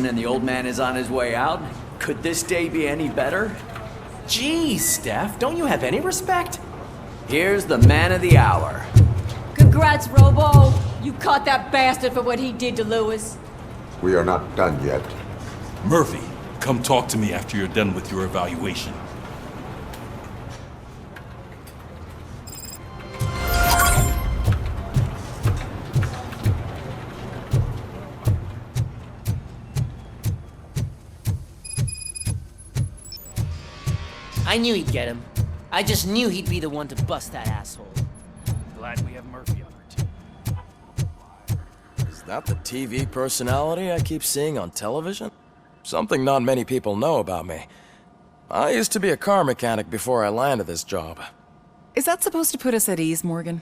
morning and the old man is on his way out. Could this day be any better? Geez, Steph, don't you have any respect? Here's the man of the hour. Congrats, Robo! You caught that bastard for what he did to Lewis. We are not done yet. Murphy, come talk to me after you're done with your evaluation. I knew he'd get him. I just knew he'd be the one to bust that asshole. Glad we have Murphy on our team. Is that the TV personality I keep seeing on television? Something not many people know about me. I used to be a car mechanic before I landed this job. Is that supposed to put us at ease, Morgan?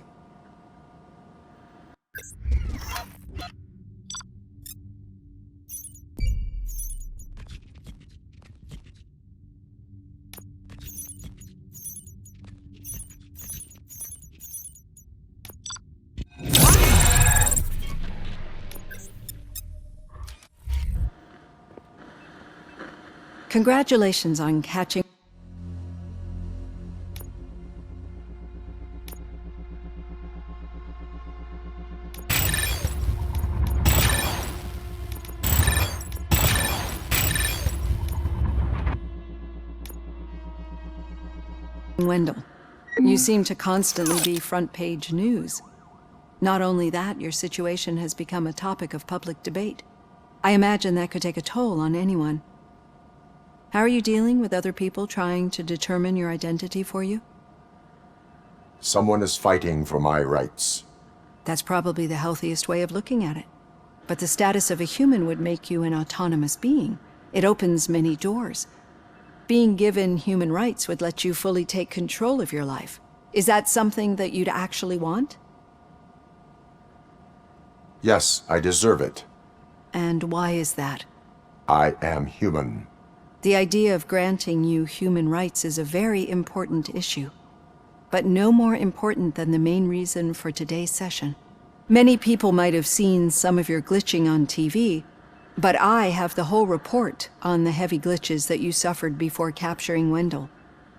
Congratulations on catching... Wendell. You seem to constantly be front-page news. Not only that, your situation has become a topic of public debate. I imagine that could take a toll on anyone. How are you dealing with other people trying to determine your identity for you? Someone is fighting for my rights. That's probably the healthiest way of looking at it. But the status of a human would make you an autonomous being. It opens many doors. Being given human rights would let you fully take control of your life. Is that something that you'd actually want? Yes, I deserve it. And why is that? I am human. The idea of granting you human rights is a very important issue, but no more important than the main reason for today's session. Many people might have seen some of your glitching on TV, but I have the whole report on the heavy glitches that you suffered before capturing Wendell.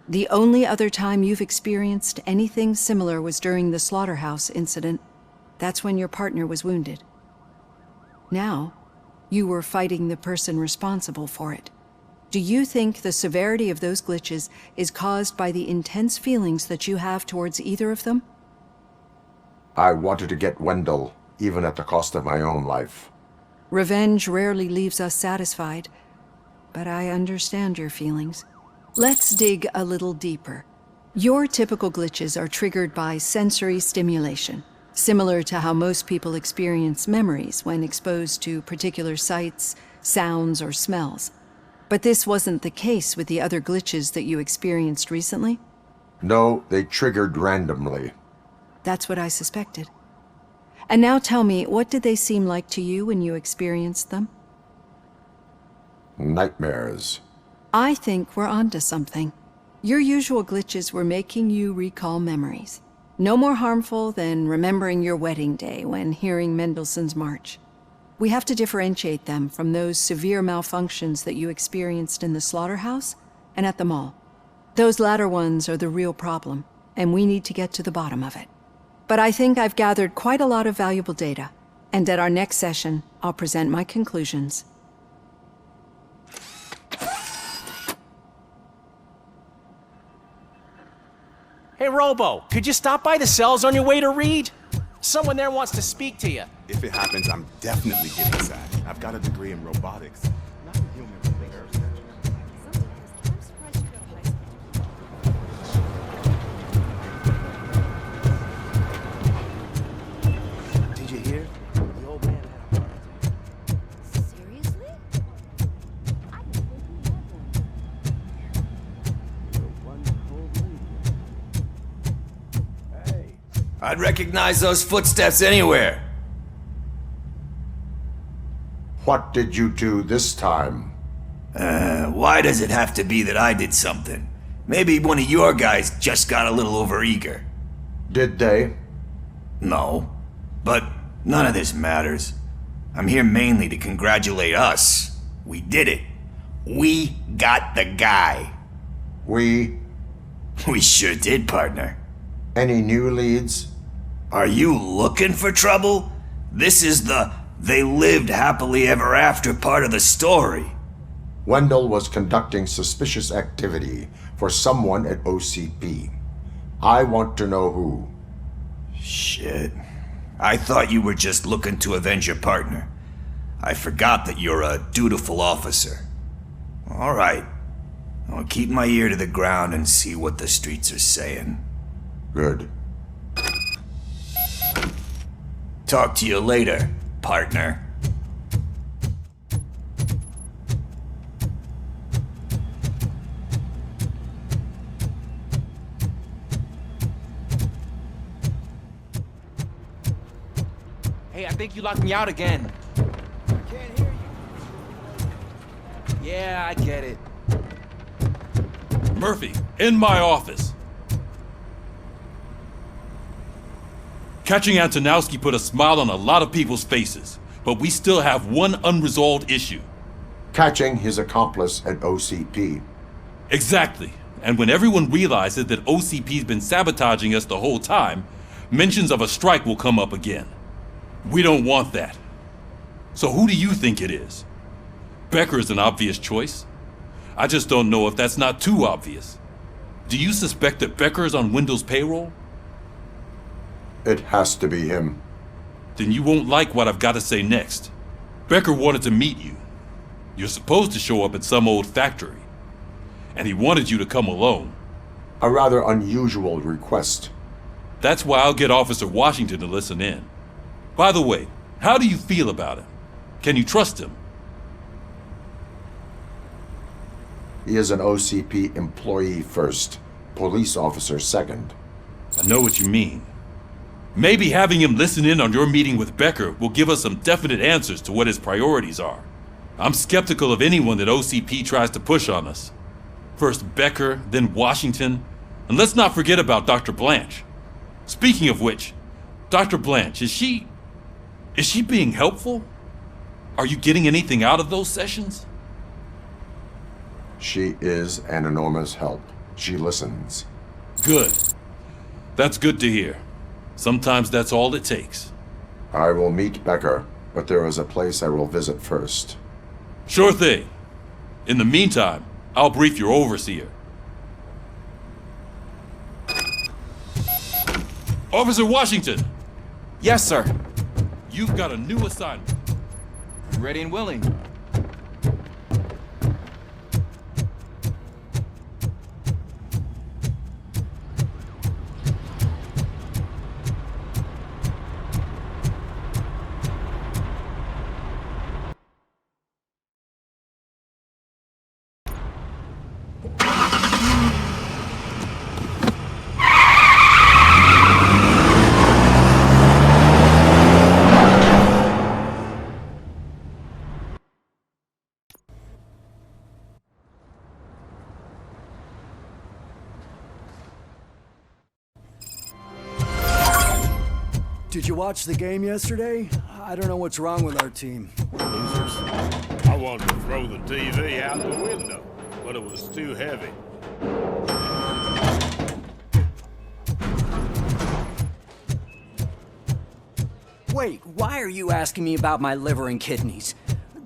The only other time you've experienced anything similar was during the slaughterhouse incident. That's when your partner was wounded. Now, you were fighting the person responsible for it. Do you think the severity of those glitches is caused by the intense feelings that you have towards either of them? I wanted to get Wendell, even at the cost of my own life. Revenge rarely leaves us satisfied, but I understand your feelings. Let's dig a little deeper. Your typical glitches are triggered by sensory stimulation, similar to how most people experience memories when exposed to particular sights, sounds, or smells. But this wasn't the case with the other glitches that you experienced recently? No, they triggered randomly. That's what I suspected. And now tell me, what did they seem like to you when you experienced them? Nightmares. I think we're onto something. Your usual glitches were making you recall memories. No more harmful than remembering your wedding day when hearing Mendelssohn's March. We have to differentiate them from those severe malfunctions that you experienced in the slaughterhouse and at the mall. Those latter ones are the real problem, and we need to get to the bottom of it. But I think I've gathered quite a lot of valuable data, and at our next session, I'll present my conclusions. Hey, Robo, could you stop by the cells on your way to read? Someone there wants to speak to you. If it happens, I'm definitely getting sad. I've got a degree in robotics, not in human affairs. Did you hear? The old man had a heart attack. Seriously? I didn't think he had one. Hey. I'd recognize those footsteps anywhere. What did you do this time? Why does it have to be that I did something? Maybe one of your guys just got a little overeager. Did they? No, but none of this matters. I'm here mainly to congratulate us. We did it. We got the guy. We... We sure did, partner. Any new leads? Are you looking for trouble? This is the they lived happily ever after part of the story. Wendell was conducting suspicious activity for someone at OCP. I want to know who. Shit. I thought you were just looking to avenge your partner. I forgot that you're a dutiful officer. All right. I'll keep my ear to the ground and see what the streets are saying. Good. Talk to you later, partner. Hey, I think you locked me out again. Can't hear you. Yeah, I get it. Murphy, in my office. Catching Antonowski put a smile on a lot of people's faces, but we still have one unresolved issue. Catching his accomplice at OCP. Exactly. And when everyone realizes that OCP's been sabotaging us the whole time, mentions of a strike will come up again. We don't want that. So who do you think it is? Becker is an obvious choice. I just don't know if that's not too obvious. Do you suspect that Becker is on Wendell's payroll? It has to be him. Then you won't like what I've got to say next. Becker wanted to meet you. You're supposed to show up at some old factory. And he wanted you to come alone. A rather unusual request. That's why I'll get Officer Washington to listen in. By the way, how do you feel about him? Can you trust him? He is an OCP employee first, police officer second. I know what you mean. Maybe having him listen in on your meeting with Becker will give us some definite answers to what his priorities are. I'm skeptical of anyone that OCP tries to push on us. First Becker, then Washington, and let's not forget about Dr. Blanche. Speaking of which, Dr. Blanche, is she being helpful? Are you getting anything out of those sessions? She is an enormous help. She listens. Good. That's good to hear. Sometimes that's all it takes. I will meet Becker, but there is a place I will visit first. Sure thing. In the meantime, I'll brief your overseer. Officer Washington! Yes, sir. You've got a new assignment. Ready and willing. Did you watch the game yesterday? I don't know what's wrong with our team. Losers. I wanted to throw the TV out the window, but it was too heavy. Wait, why are you asking me about my liver and kidneys?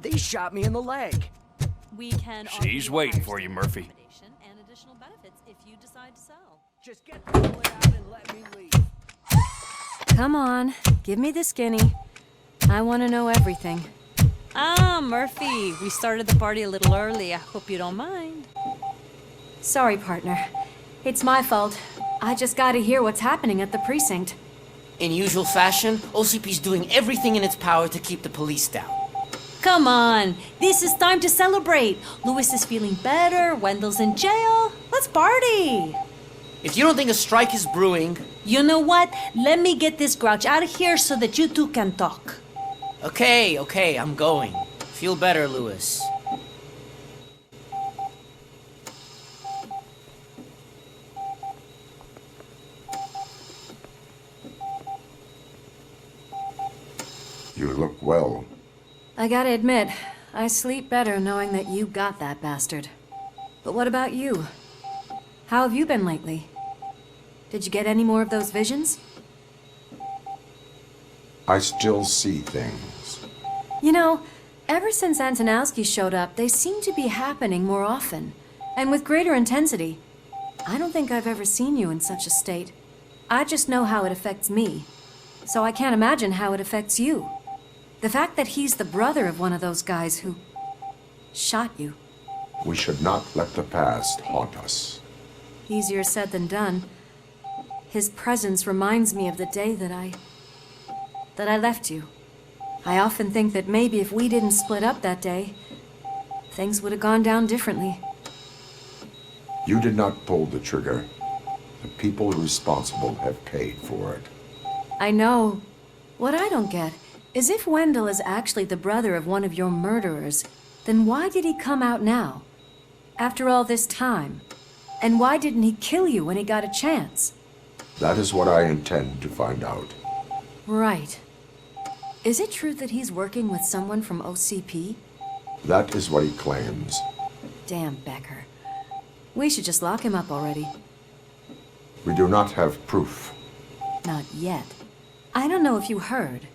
They shot me in the leg. We can. She's waiting for you, Murphy. And additional benefits if you decide to sell. Just get the bullet out and let me leave. Come on, give me the skinny. I want to know everything. Ah, Murphy, we started the party a little early. I hope you don't mind. Sorry, partner. It's my fault. I just gotta hear what's happening at the precinct. In usual fashion, OCP's doing everything in its power to keep the police down. Come on, this is time to celebrate. Lewis is feeling better, Wendell's in jail. Let's party. If you don't think a strike is brewing... You know what? Let me get this grouch out of here so that you two can talk. Okay, I'm going. Feel better, Lewis. You look well. I gotta admit, I sleep better knowing that you got that bastard. But what about you? How have you been lately? Did you get any more of those visions? I still see things. You know, ever since Antonowski showed up, they seem to be happening more often, and with greater intensity. I don't think I've ever seen you in such a state. I just know how it affects me, so I can't imagine how it affects you. The fact that he's the brother of one of those guys who shot you. We should not let the past haunt us. Easier said than done. His presence reminds me of the day that I left you. I often think that maybe if we didn't split up that day, things would have gone down differently. You did not pull the trigger. The people responsible have paid for it. I know. What I don't get is if Wendell is actually the brother of one of your murderers, then why did he come out now? After all this time? And why didn't he kill you when he got a chance? That is what I intend to find out. Right. Is it true that he's working with someone from OCP? That is what he claims. Damn Becker. We should just lock him up already. We do not have proof. Not yet. I don't know if you heard,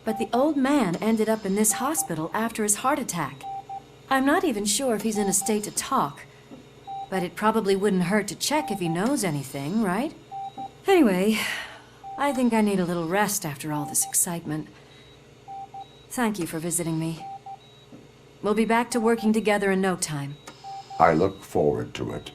but the old man ended up in this hospital after his heart attack. I'm not even sure if he's in a state to talk, but it probably wouldn't hurt to check if he knows anything, right? Anyway, I think I need a little rest after all this excitement. Thank you for visiting me. We'll be back to working together in no time. I look forward to it.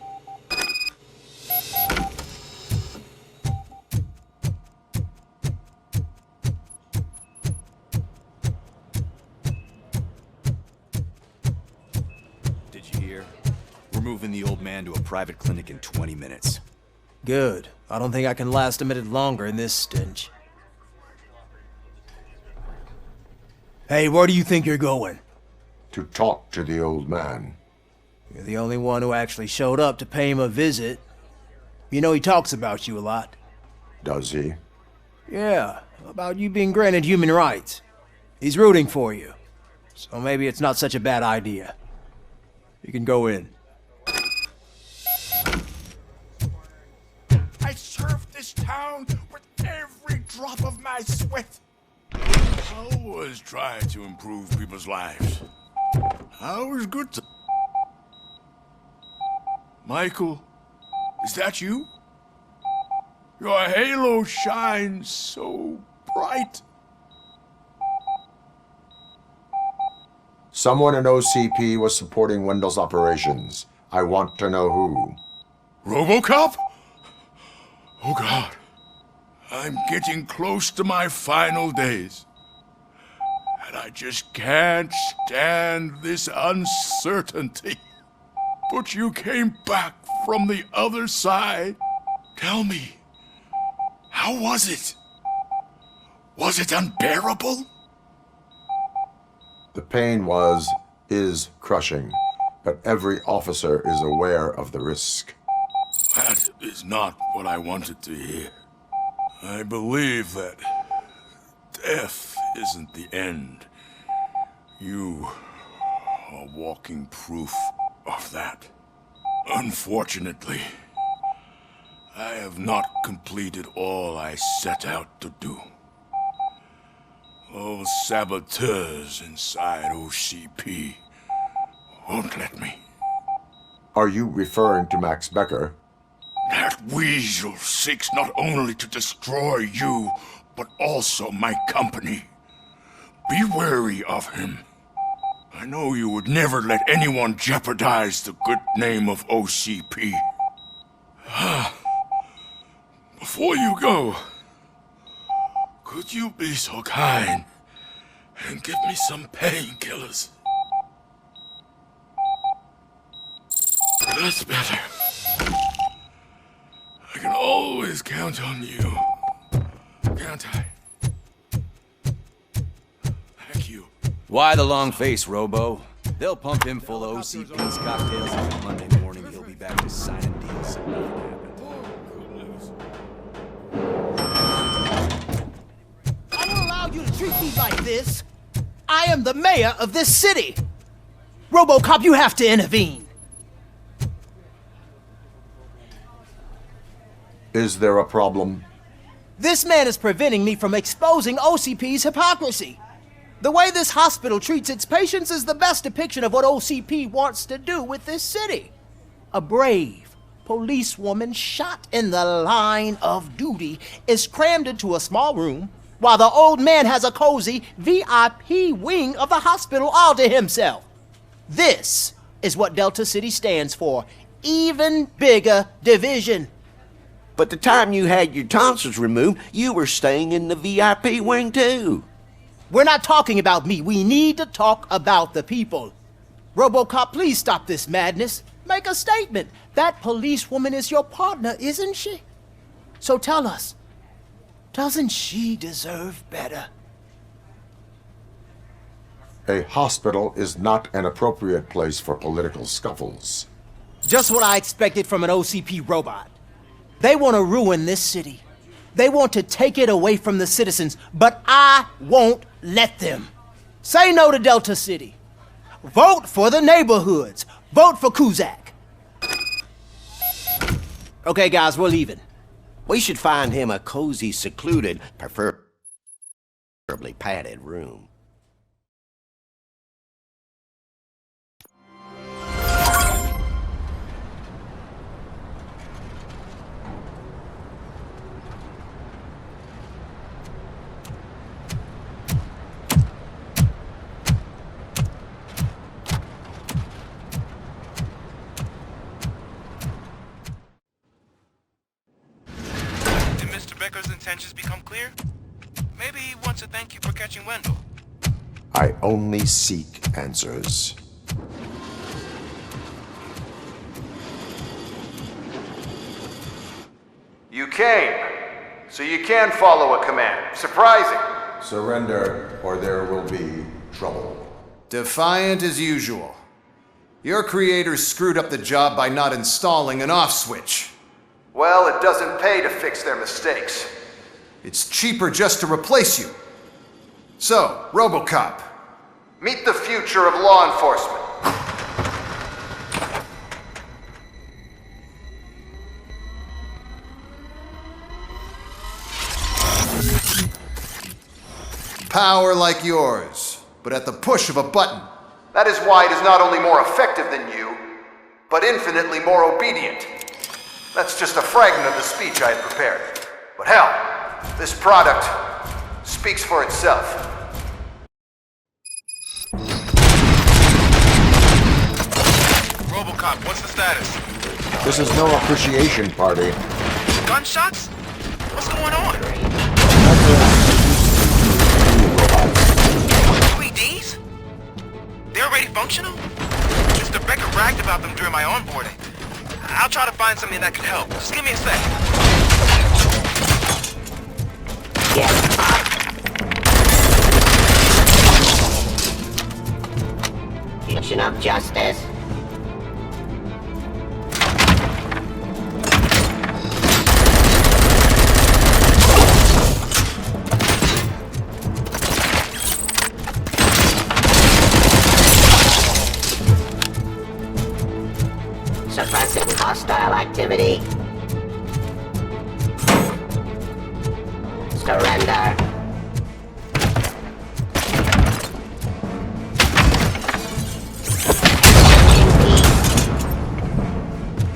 Did you hear? We're moving the old man to a private clinic in 20 minutes. Good. I don't think I can last a minute longer in this stench. Hey, where do you think you're going? To talk to the old man. You're the only one who actually showed up to pay him a visit. You know he talks about you a lot. Does he? Yeah, about you being granted human rights. He's rooting for you. So maybe it's not such a bad idea. You can go in. I served this town with every drop of my sweat. I was trying to improve people's lives. I was good to... Michael, is that you? Your halo shines so bright. Someone in OCP was supporting Wendell's operations. I want to know who. ROBOCOP? Oh God, I'm getting close to my final days. And I just can't stand this uncertainty. But you came back from the other side. Tell me, how was it? Was it unbearable? The pain is crushing, but every officer is aware of the risk. That is not what I wanted to hear. I believe that death isn't the end. You are walking proof of that. Unfortunately, I have not completed all I set out to do. Those saboteurs inside OCP won't let me. Are you referring to Max Becker? That weasel seeks not only to destroy you, but also my company. Be wary of him. I know you would never let anyone jeopardize the good name of OCP. Before you go, could you be so kind and give me some painkillers? That's better. I can always count on you, can't I? Thank you. Why the long face, Robo? They'll pump him full of OCP's cocktails, and Monday morning he'll be back to signing deals so nothing happened. I won't allow you to treat me like this! I am the mayor of this city. RoboCop, you have to intervene. Is there a problem? This man is preventing me from exposing OCP's hypocrisy. The way this hospital treats its patients is the best depiction of what OCP wants to do with this city. A brave policewoman shot in the line of duty is crammed into a small room while the old man has a cozy VIP wing of the hospital all to himself. This is what Delta City stands for. Even bigger division. But the time you had your tonsils removed, you were staying in the VIP wing too. We're not talking about me. We need to talk about the people. RoboCop, please stop this madness. Make a statement. That policewoman is your partner, isn't she? So tell us, doesn't she deserve better? A hospital is not an appropriate place for political scuffles. Just what I expected from an OCP robot. They want to ruin this city. They want to take it away from the citizens, but I won't let them. Say no to Delta City. Vote for the neighborhoods. Vote for Kuzak. Okay, guys, we're leaving. We should find him a cozy, secluded, preferably padded room. Becker's intentions become clear? Maybe he wants to thank you for catching Wendell. I only seek answers. You came, so you can follow a command. Surprising. Surrender, or there will be trouble. Defiant as usual. Your creators screwed up the job by not installing an off switch. Well, it doesn't pay to fix their mistakes. It's cheaper just to replace you. So, RoboCop, meet the future of law enforcement. Power like yours, but at the push of a button. That is why it is not only more effective than you, but infinitely more obedient. That's just a fragment of the speech I had prepared. But hell, this product speaks for itself. RoboCop, what's the status? This is no appreciation party. Gunshots? What's going on? UEDs? They're already functional? Mr. Becker bragged about them during my onboarding. I'll try to find something that could help. Just give me a sec. Kitchen of justice. Suppressing hostile activity. Surrender.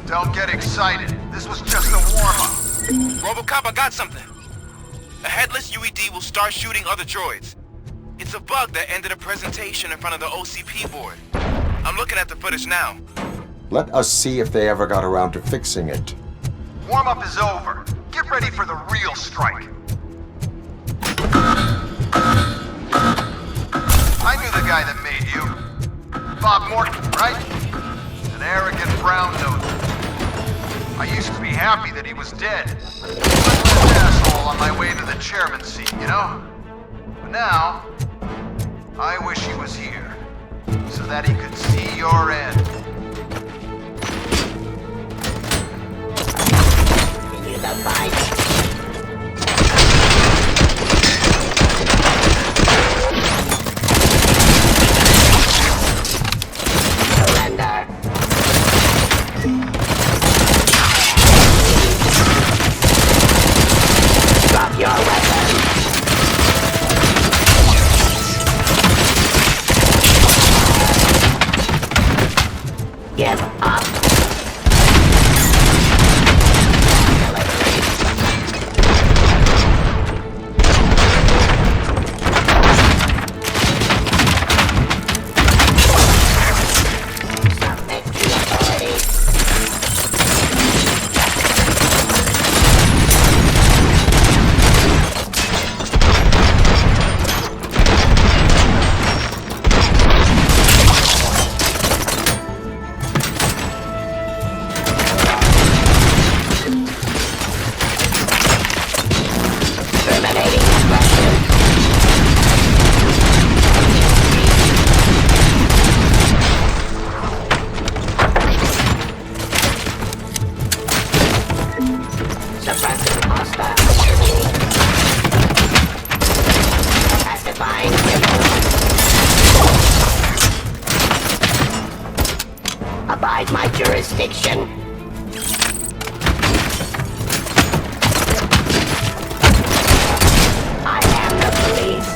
Don't get excited. This was just a warm-up. RoboCop, I got something. A headless UED will start shooting other droids. It's a bug that ended a presentation in front of the OCP board. I'm looking at the footage now. Let us see if they ever got around to fixing it. Warm-up is over. Get ready for the real strike. I knew the guy that made you. Bob Morton, right? An arrogant brown-noser. I used to be happy that he was dead. An asshole on my way to the chairman's seat, you know? But now, I wish he was here, so that he could see your end. Continue the fight. jurisdiction. I am the police.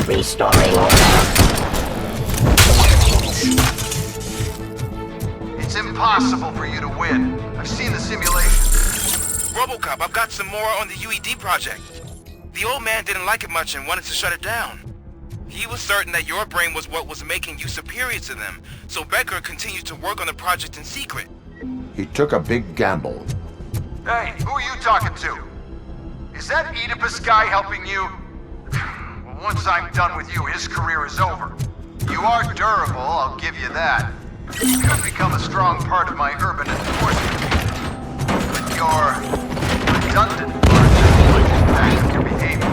Restoring order. It's impossible for you to win. I've seen the simulation. ROBOCOP, I've got some more on the UED project. The old man didn't like it much and wanted to shut it down. He was certain that your brain was what was making you superior to them, so Becker continued to work on the project in secret. He took a big gamble. Hey, who are you talking to? Is that Oedipus guy helping you? Well, once I'm done with you, his career is over. You are durable, I'll give you that. You could become a strong part of my urban enforcement team. But you're redundant parts of your behavior.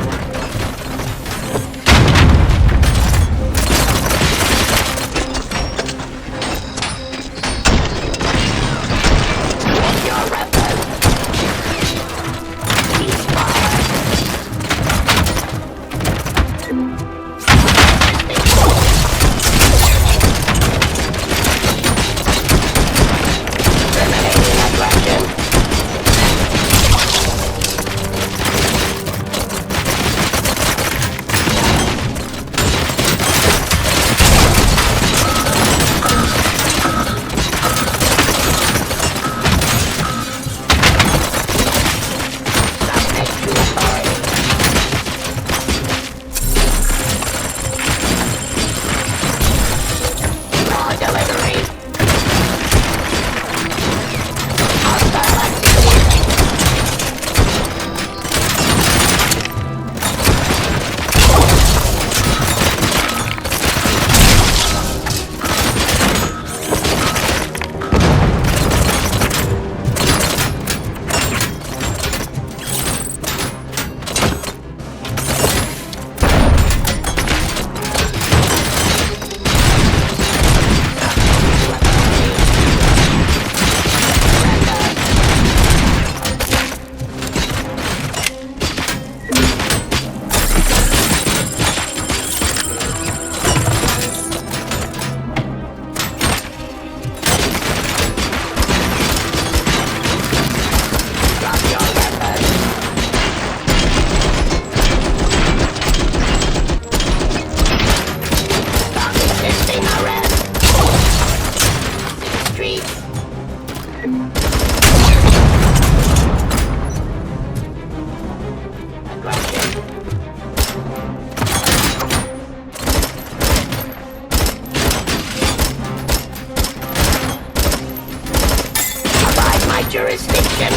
Jurisdiction.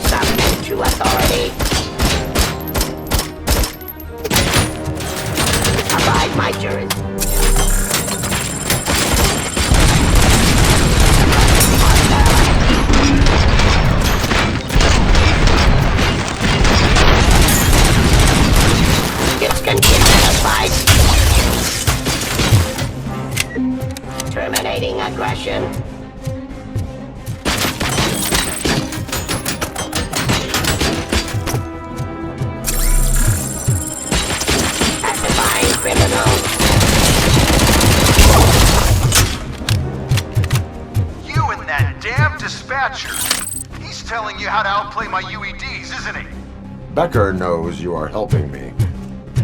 Submit to authority. Abide my jurisdiction. Terminating aggression. Actifying criminal. You and that damn dispatcher. He's telling you how to outplay my UEDs, isn't he? Becker knows you are helping me.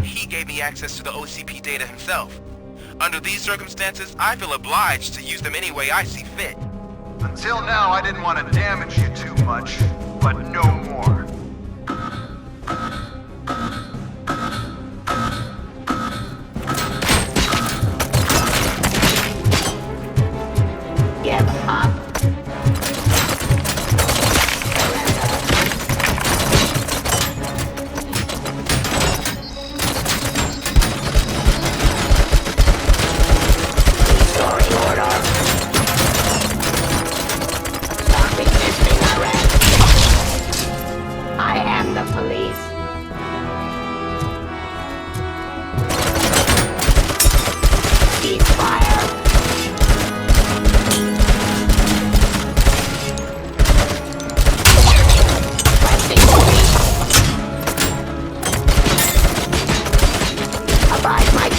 He gave me access to the OCP data himself. Under these circumstances, I feel obliged to use them any way I see fit. Until now, I didn't want to damage you too much, but no more. Give up.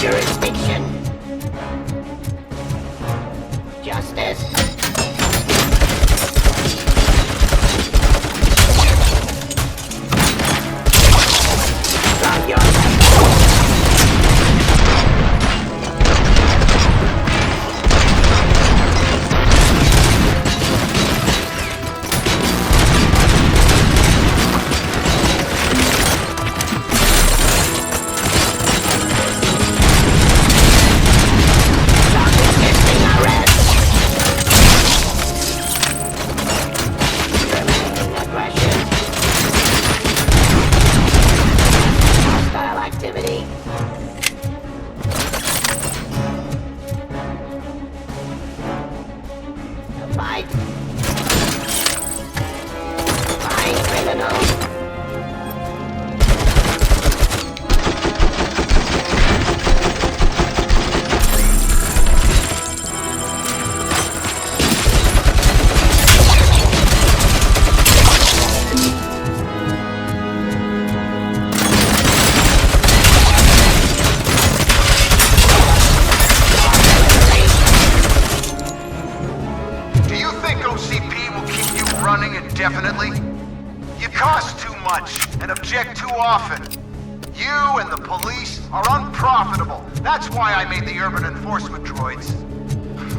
jurisdiction. Justice. Drop your indefinitely? You cost too much and object too often. You and the police are unprofitable. That's why I made the urban enforcement droids.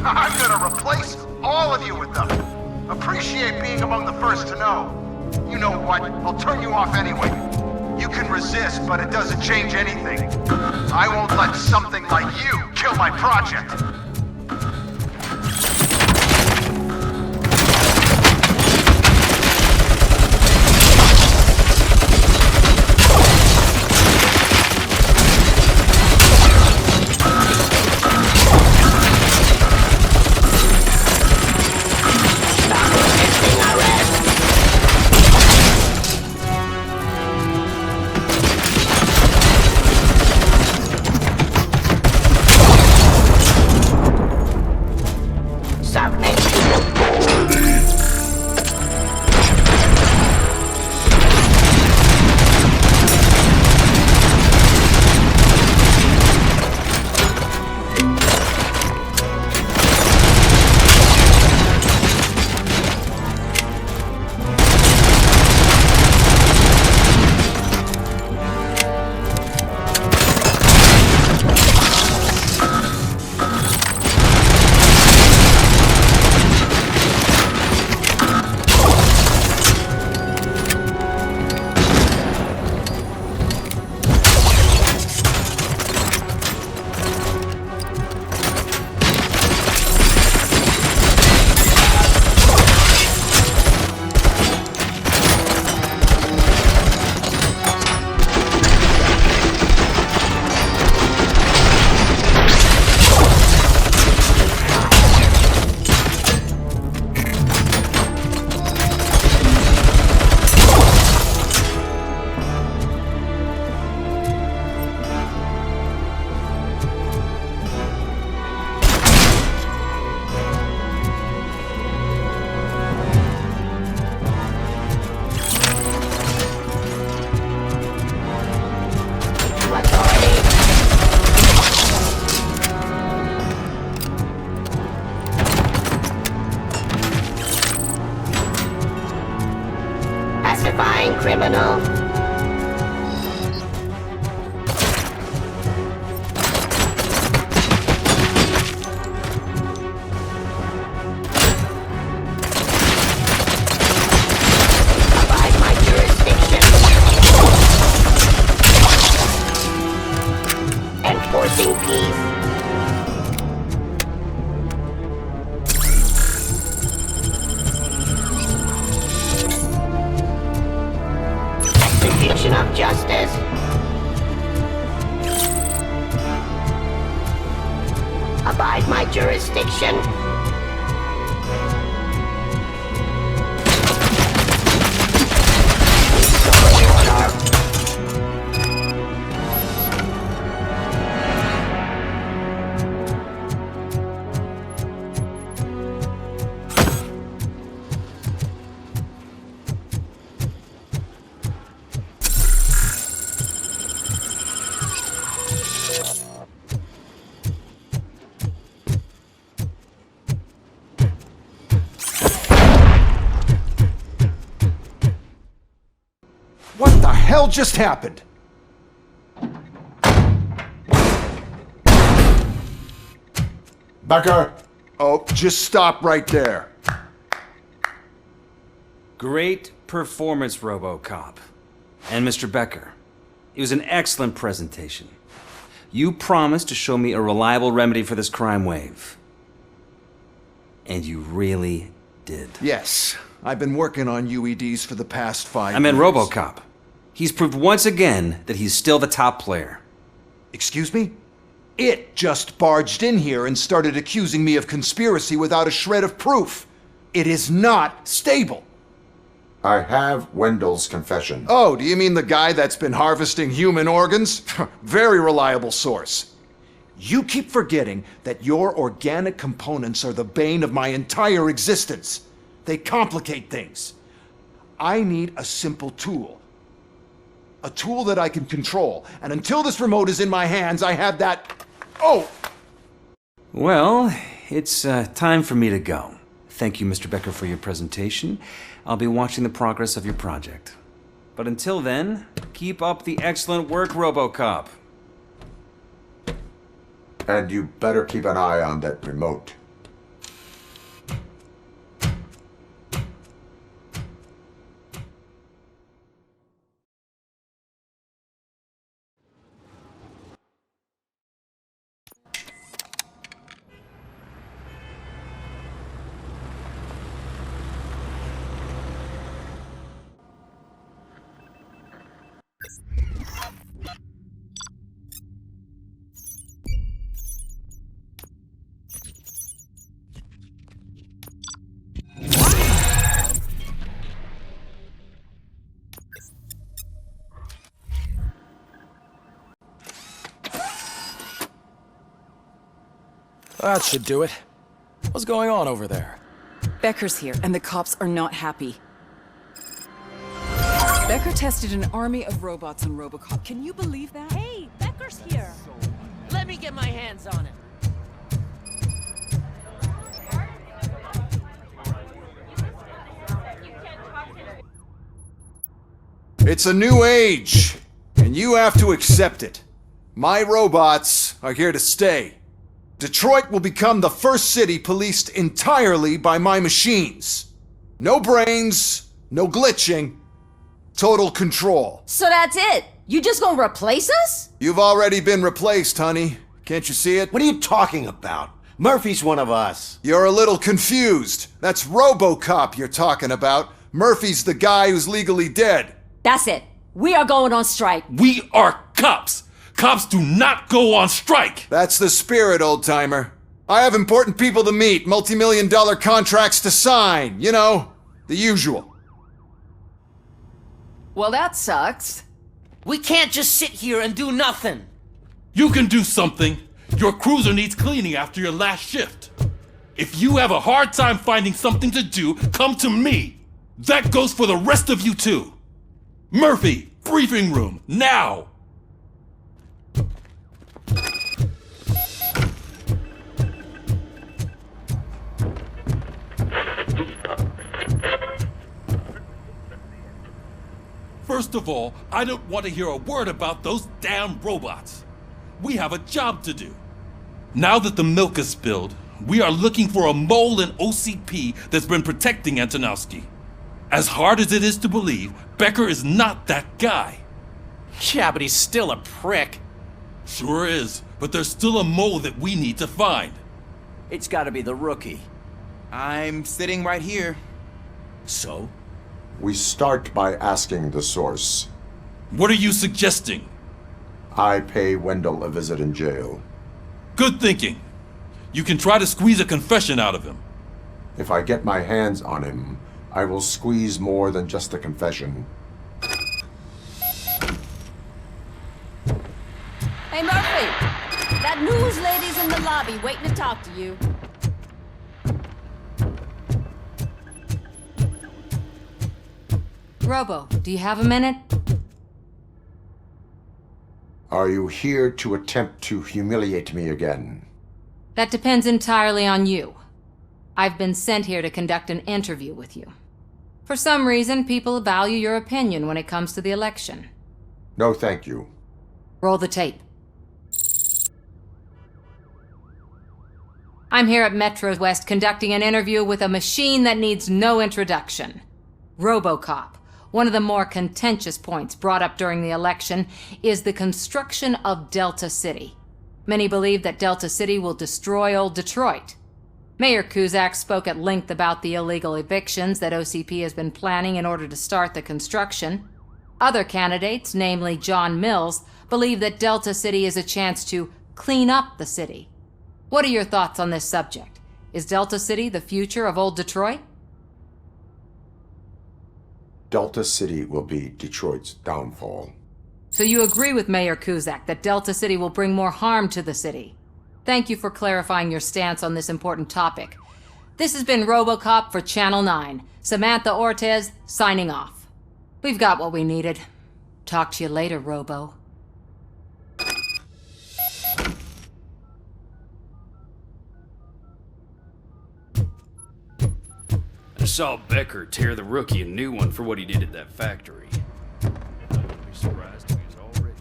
I'm gonna replace all of you with them. Appreciate being among the first to know. You know what? I'll turn you off anyway. You can resist, but it doesn't change anything. I won't let something like you kill my project. Criminal. Abide my jurisdiction. Enforcing peace. Of justice. Abide my jurisdiction. hell just happened? Becker! Oh, just stop right there. Great performance, RoboCop. And Mr. Becker, it was an excellent presentation. You promised to show me a reliable remedy for this crime wave. And you really did. Yes, I've been working on UEDs for the past 5 years. I meant RoboCop. He's proved once again that he's still the top player. Excuse me? It just barged in here and started accusing me of conspiracy without a shred of proof. It is not stable. I have Wendell's confession. Oh, do you mean the guy that's been harvesting human organs? Very reliable source. You keep forgetting that your organic components are the bane of my entire existence. They complicate things. I need a simple tool. A tool that I can control. And until this remote is in my hands, I have that... Oh! Well, it's time for me to go. Thank you, Mr. Becker, for your presentation. I'll be watching the progress of your project. But until then, keep up the excellent work, RoboCop. And you better keep an eye on that remote. That should do it. What's going on over there? Becker's here, and the cops are not happy. Becker tested an army of robots on RoboCop. Can you believe that? Hey, Becker's here. Let me get my hands on him. It's a new age, and you have to accept it. My robots are here to stay. Detroit will become the first city policed entirely by my machines. No brains, no glitching, total control. So that's it? You just gonna replace us? You've already been replaced, honey. Can't you see it? What are you talking about? Murphy's one of us. You're a little confused. That's RoboCop you're talking about. Murphy's the guy who's legally dead. That's it. We are going on strike. We are cops. Cops do not go on strike! That's the spirit, old-timer. I have important people to meet, multi-million-dollar contracts to sign, you know, the usual. Well, that sucks. We can't just sit here and do nothing. You can do something. Your cruiser needs cleaning after your last shift. If you have a hard time finding something to do, come to me. That goes for the rest of you too. Murphy, briefing room, now! First of all, I don't want to hear a word about those damn robots. We have a job to do. Now that the milk is spilled, we are looking for a mole in OCP that's been protecting Antonowski. As hard as it is to believe, Becker is not that guy. Yeah, but he's still a prick. Sure is, but there's still a mole that we need to find. It's gotta be the rookie. I'm sitting right here. So? We start by asking the source. What are you suggesting? I pay Wendell a visit in jail. Good thinking. You can try to squeeze a confession out of him. If I get my hands on him, I will squeeze more than just a confession. Hey, Murphy! That news lady's in the lobby waiting to talk to you. Robo, do you have a minute? Are you here to attempt to humiliate me again? That depends entirely on you. I've been sent here to conduct an interview with you. For some reason, people value your opinion when it comes to the election. No, thank you. Roll the tape. I'm here at Metro West conducting an interview with a machine that needs no introduction. ROBOCOP. One of the more contentious points brought up during the election is the construction of Delta City. Many believe that Delta City will destroy old Detroit. Mayor Cusack spoke at length about the illegal evictions that OCP has been planning in order to start the construction. Other candidates, namely John Mills, believe that Delta City is a chance to clean up the city. What are your thoughts on this subject? Is Delta City the future of old Detroit? Delta City will be Detroit's downfall. So you agree with Mayor Cusack that Delta City will bring more harm to the city? Thank you for clarifying your stance on this important topic. This has been ROBOCOP for Channel 9. Samantha Ortez, signing off. We've got what we needed. Talk to you later, Robo. I saw Becker tear the rookie a new one for what he did at that factory. I wouldn't be surprised if he's already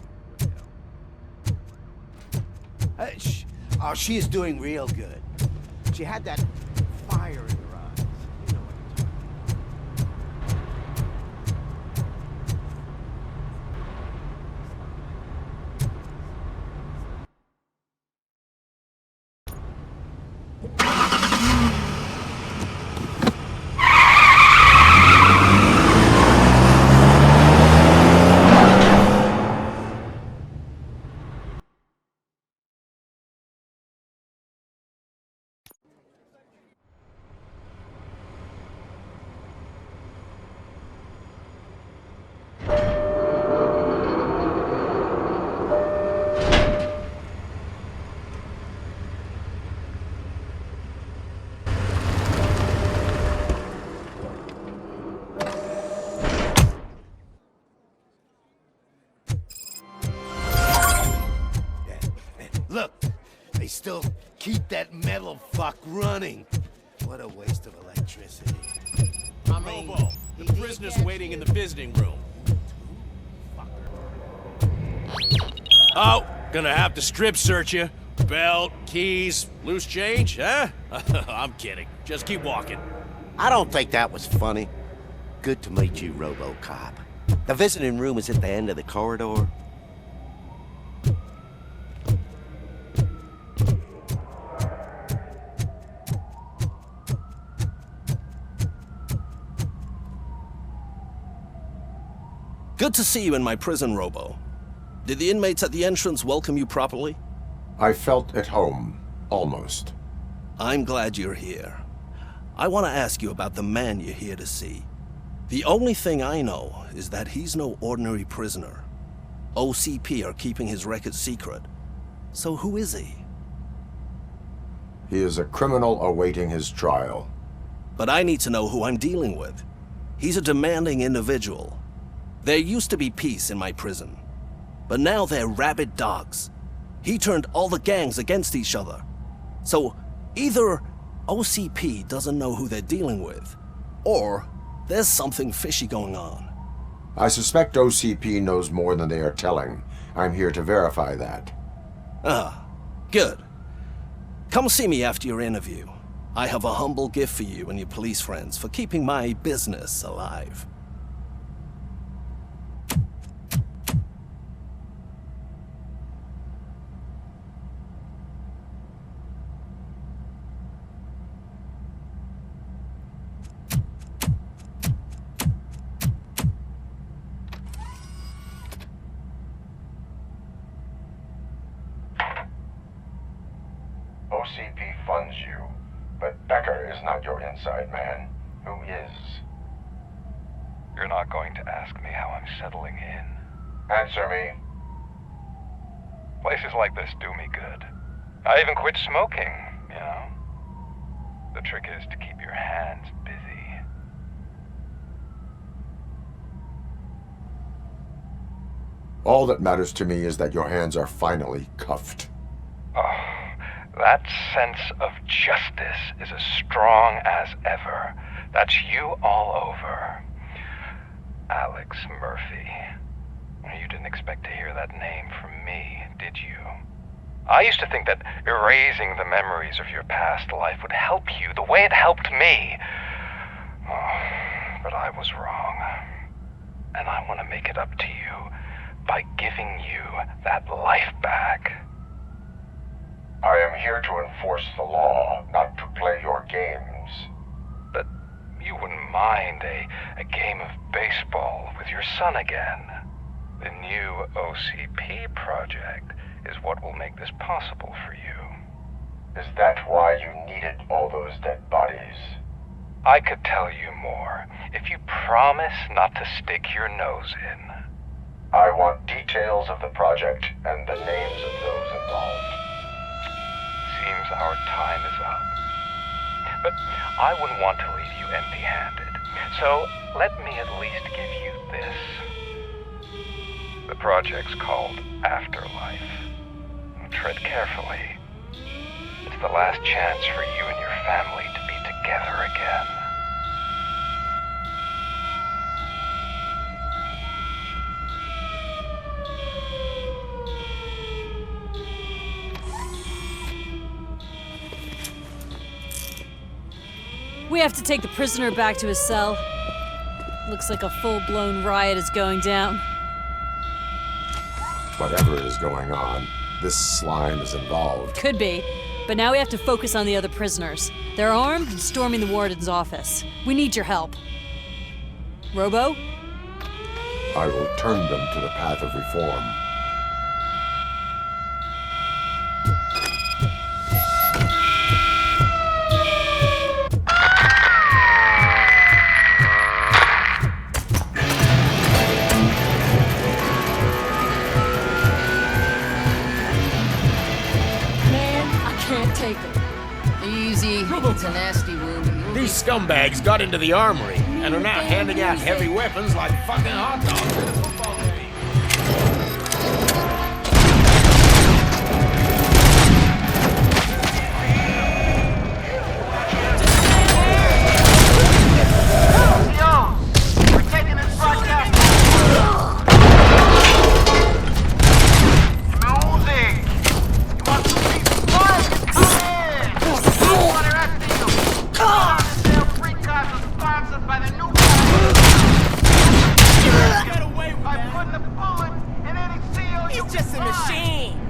Oh, she is doing real good. She had that fire in her eyes. You know what I'm talking Look, they still keep that metal fuck running. What a waste of electricity. I mean, Robo, the prisoner's waiting in the visiting room. Oh, gonna have to strip search you. Belt, keys, loose change, huh? I'm kidding. Just keep walking. I don't think that was funny. Good to meet you, RoboCop. The visiting room is at the end of the corridor. Good to see you in my prison, Robo. Did the inmates at the entrance welcome you properly? I felt at home, almost. I'm glad you're here. I want to ask you about the man you're here to see. The only thing I know is that he's no ordinary prisoner. OCP are keeping his record secret. So who is he? He is a criminal awaiting his trial. But I need to know who I'm dealing with. He's a demanding individual. There used to be peace in my prison, but now they're rabid dogs. He turned all the gangs against each other. So either OCP doesn't know who they're dealing with, or there's something fishy going on. I suspect OCP knows more than they are telling. I'm here to verify that. Ah, good. Come see me after your interview. I have a humble gift for you and your police friends for keeping my business alive. OCP funds you, but Becker is not your inside man. Who is? You're not going to ask me how I'm settling in. Answer me. Places like this do me good. I even quit smoking, you know. The trick is to keep your hands busy. All that matters to me is that your hands are finally cuffed. Oh, that sense of justice is as strong as ever. That's you all over. Alex Murphy. You didn't expect to hear that name from me, did you? I used to think that erasing the memories of your past life would help you the way it helped me. Oh, but I was wrong. And I want to make it up to you by giving you that life back. I am here to enforce the law, not to play your games. But you wouldn't mind a game of baseball with your son again. The new OCP project is what will make this possible for you. Is that why you needed all those dead bodies? I could tell you more if you promise not to stick your nose in. I want details of the project and the names of those involved. Seems our time is up. But I wouldn't want to leave you empty-handed, so let me at least give you this. The project's called Afterlife. Tread carefully. It's the last chance for you and your family to be together again. We have to take the prisoner back to his cell. Looks like a full-blown riot is going down. Whatever is going on, this slime is involved. Could be, but now we have to focus on the other prisoners. They're armed and storming the warden's office. We need your help. Robo? I will turn them to the path of reform. It's a nasty wound. These scumbags got into the armory and are now handing out heavy weapons like fucking hot dogs at a football game. We're taking this broadcast. Music. You want to see fun? Come in. Sponsored by the new Get away with that. Putting a bullet in any seal. He's just a machine.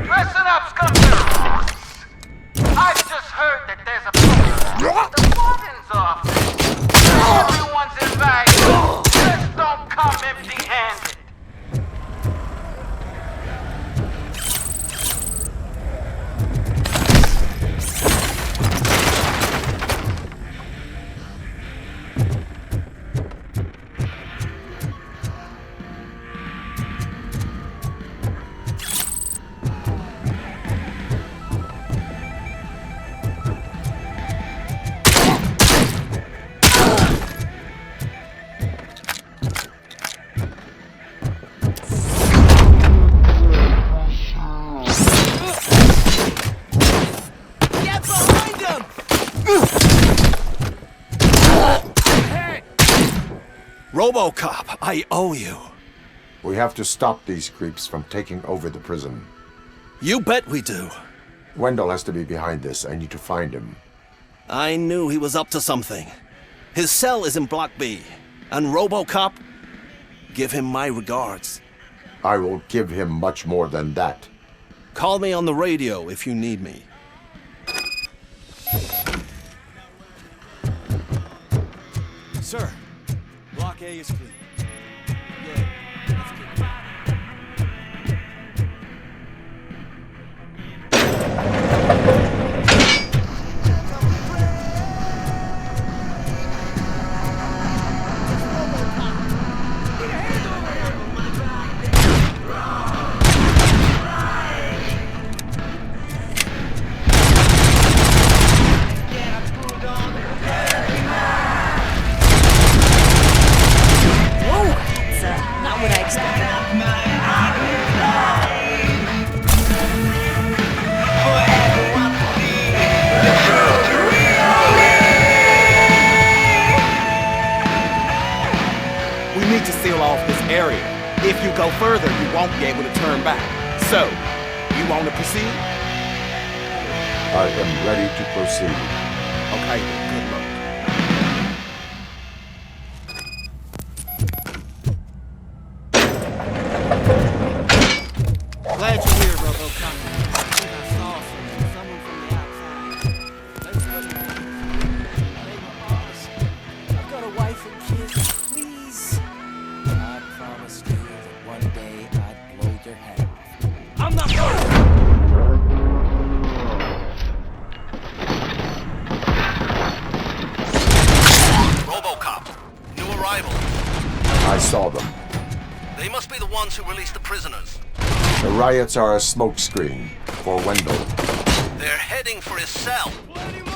Listen up, scumbags! I've just heard that there's a... RoboCop, I owe you. We have to stop these creeps from taking over the prison. You bet we do. Wendell has to be behind this. I need to find him. I knew he was up to something. His cell is in Block B. And RoboCop, give him my regards. I will give him much more than that. Call me on the radio if you need me. Sir, Block A is clear. If you go further, you won't be able to turn back. So, you want to proceed? I am ready to proceed. Okay, then, good luck. Glad you're here, RoboCop. I think I saw someone from the outside. I've got a wife and kids. Please. I promised you that one day I'd blow your head off. I'm not RoboCop, new arrival. I saw them. They must be the ones who released the prisoners. The riots are a smokescreen for Wendell. They're heading for his cell.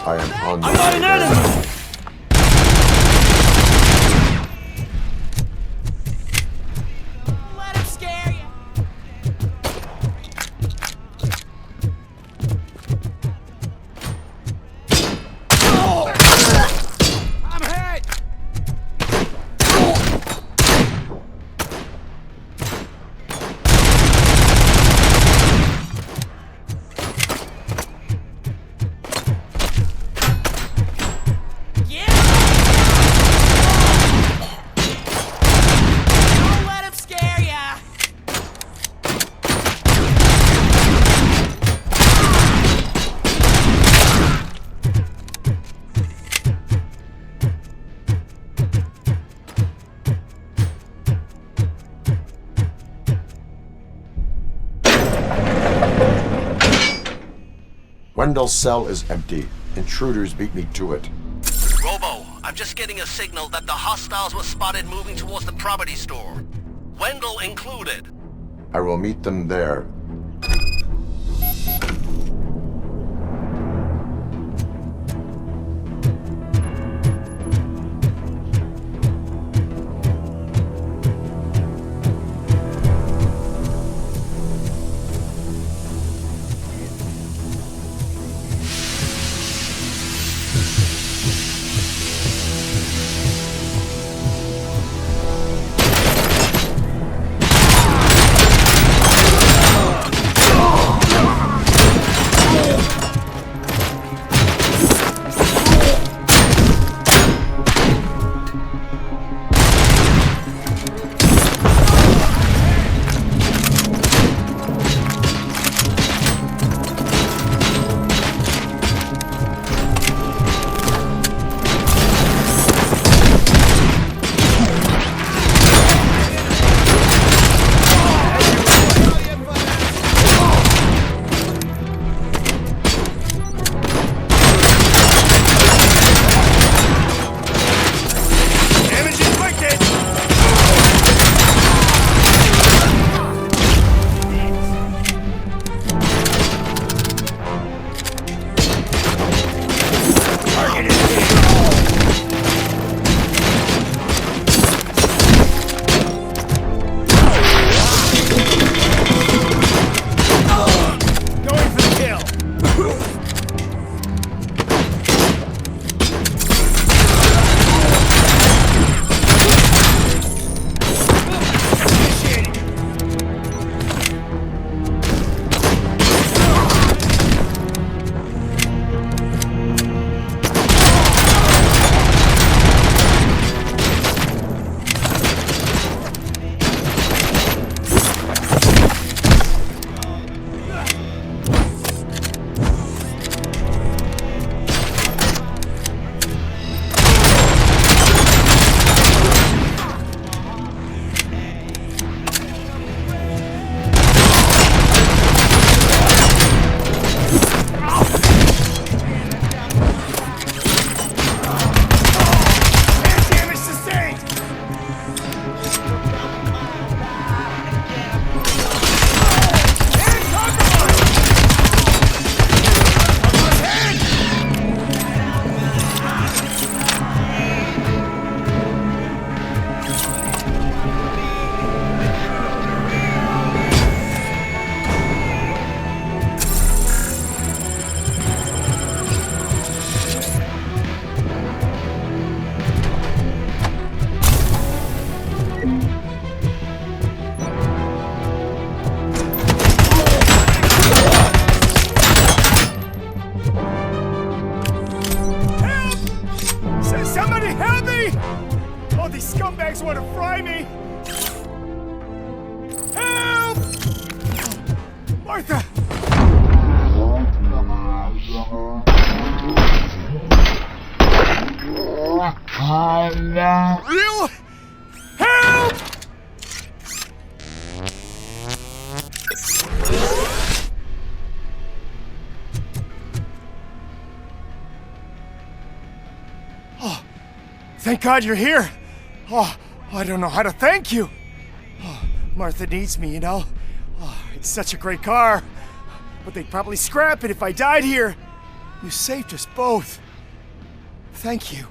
I am on the I'm not an enemy! Let him scare you. I'm hurt! Don't let him scare ya! Wendell's cell is empty. Intruders beat me to it. Robo, I'm just getting a signal that the hostiles were spotted moving towards the property store. Wendell included. I will meet them there. Thank God you're here. Oh, I don't know how to thank you. Oh, Martha needs me, you know. Oh, it's such a great car. But they'd probably scrap it if I died here. You saved us both. Thank you.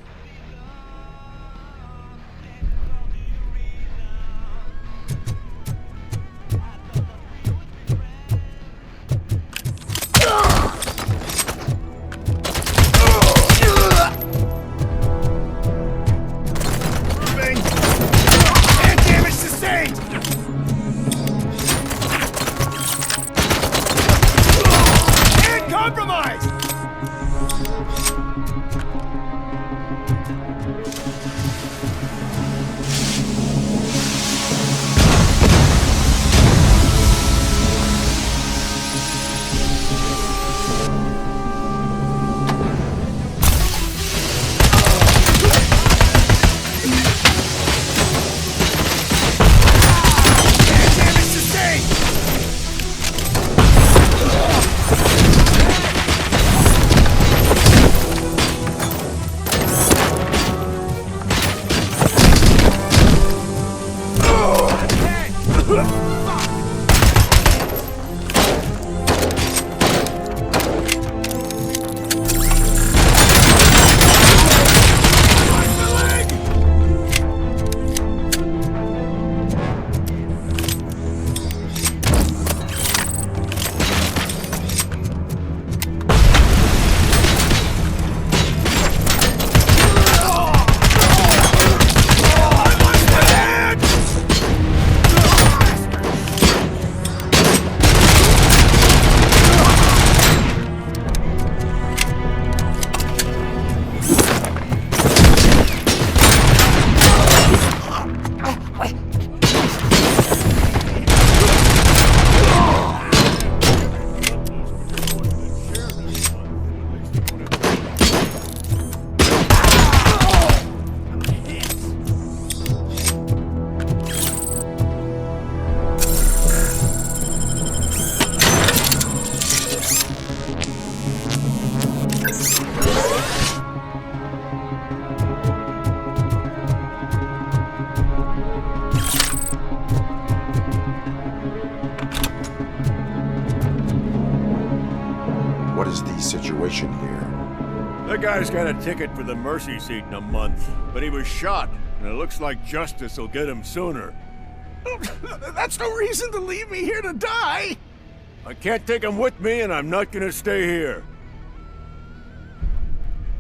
Situation here. That guy's got a ticket for the mercy seat in a month, but he was shot, and it looks like justice will get him sooner. That's no reason to leave me here to die! I can't take him with me, and I'm not gonna stay here.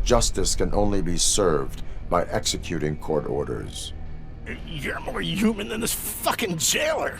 Justice can only be served by executing court orders. You're more human than this fucking jailer!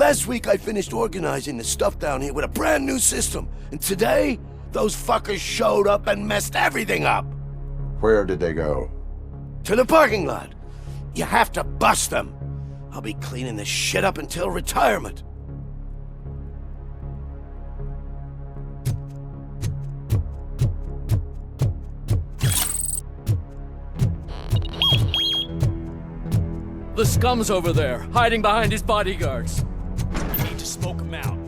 Last week I finished organizing the stuff down here with a brand new system. And today, those fuckers showed up and messed everything up. Where did they go? To the parking lot. You have to bust them. I'll be cleaning this shit up until retirement. The scum's over there, hiding behind his bodyguards. We need to smoke him out.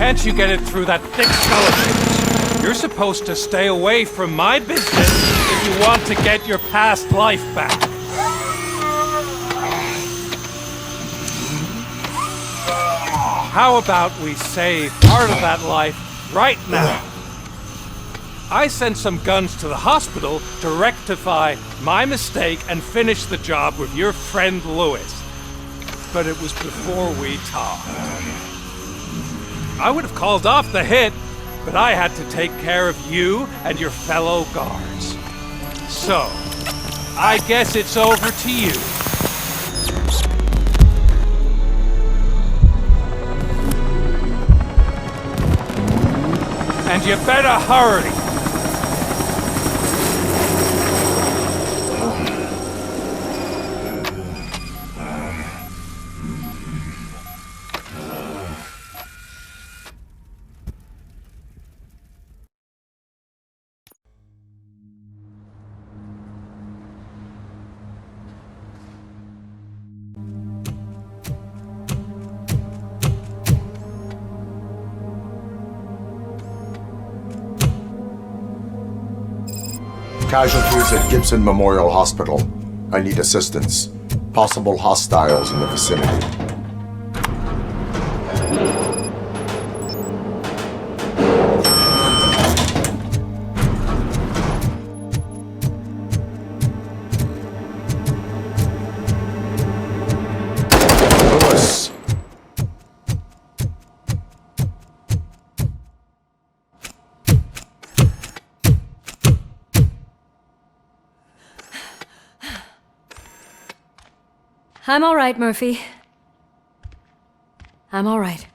Can't you get it through that thick skull of yours? You're supposed to stay away from my business if you want to get your past life back. How about we save part of that life right now? I sent some guns to the hospital to rectify my mistake and finish the job with your friend Lewis. But it was before we talked. I would have called off the hit, but I had to take care of you and your fellow guards. So, I guess it's over to you. And you better hurry. Casualties at Gibson Memorial Hospital. I need assistance. Possible hostiles in the vicinity. Lewis. I'm all right, Murphy. I'm all right.